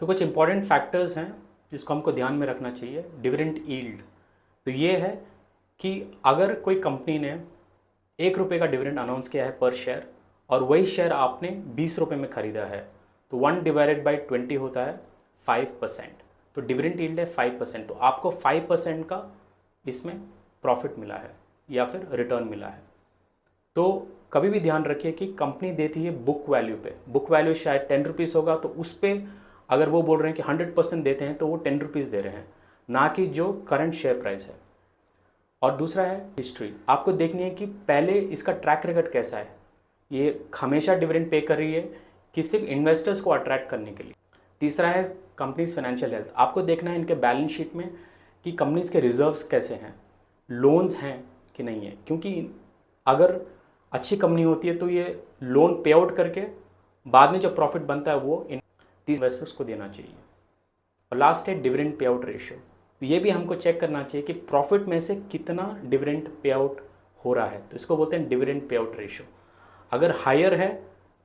तो कुछ important factors हैं जिसको हमको ध्यान में रखना चाहिए डिविडेंड यील्ड। तो ये है कि अगर कोई कंपनी ने 1 रुपये का डिविडेंड अनाउंस किया है पर शेयर और वही शेयर आपने 20 रुपये में ख़रीदा है तो 1/20 होता है 5%। तो डिविडेंड यील्ड है 5%। तो आपको 5% का इसमें प्रॉफिट मिला है या फिर रिटर्न मिला है। तो कभी भी ध्यान रखिए कि कंपनी देती है बुक वैल्यू पे। बुक वैल्यू शायद 10 रुपीज़ होगा, तो उस पर अगर वो बोल रहे हैं कि 100% देते हैं तो वो 10 रुपीज़ दे रहे हैं, ना कि जो करंट शेयर प्राइस है। और दूसरा है हिस्ट्री। आपको देखनी है कि पहले इसका ट्रैक रिकॉर्ड कैसा है, ये हमेशा डिविडेंड पे कर रही है कि सिर्फ इन्वेस्टर्स को अट्रैक्ट करने के लिए। तीसरा है कंपनीज फाइनेंशियल हेल्थ। आपको देखना है इनके बैलेंस शीट में कि कंपनीज के रिजर्व्स कैसे हैं, लोन्स हैं कि नहीं है, क्योंकि अगर अच्छी कंपनी होती है तो ये लोन पे आउट करके बाद में जो प्रॉफिट बनता है वो इन्वेस्टर्स को देना चाहिए। और लास्ट है डिविडेंड पे आउट रेशियो। तो ये भी हमको चेक करना चाहिए कि प्रॉफिट में से कितना डिविडेंड पे आउट हो रहा है, तो इसको बोलते हैं डिविडेंड पे आउट रेशियो। अगर हायर है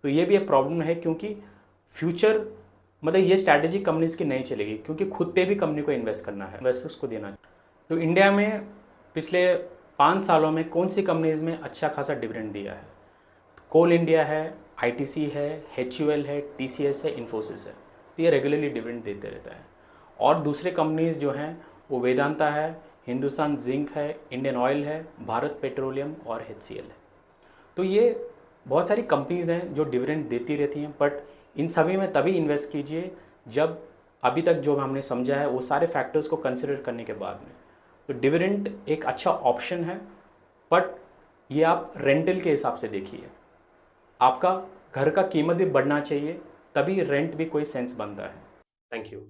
तो ये भी एक प्रॉब्लम है, क्योंकि फ्यूचर मतलब ये स्ट्रैटेजी कंपनीज की नहीं चलेगी, क्योंकि खुद पे भी कंपनी को इन्वेस्ट करना है, इन्वेस्टर्स को देना है। तो इंडिया में पिछले 5 सालों में कौन सी कंपनीज में अच्छा खासा डिविडेंड दिया है? कोल इंडिया है, आईटीसी है, HUL है, TCS है, इन्फोसिस है। तो ये रेगुलरली डिविडेंड देते रहता है। और दूसरे कंपनीज जो हैं वो वेदांता है, हिंदुस्तान जिंक है, इंडियन ऑयल है, भारत पेट्रोलियम और HCL है। तो ये बहुत सारी कंपनीज हैं जो डिविडेंड देती रहती हैं, बट इन सभी में तभी इन्वेस्ट कीजिए जब अभी तक जो हमने समझा है वो सारे फैक्टर्स को कंसिडर करने के बाद में। तो डिविडेंड एक अच्छा ऑप्शन है, बट ये आप रेंटल के हिसाब से देखिए। आपका घर का कीमत भी बढ़ना चाहिए, तभी रेंट भी कोई सेंस बनता है। Thank you.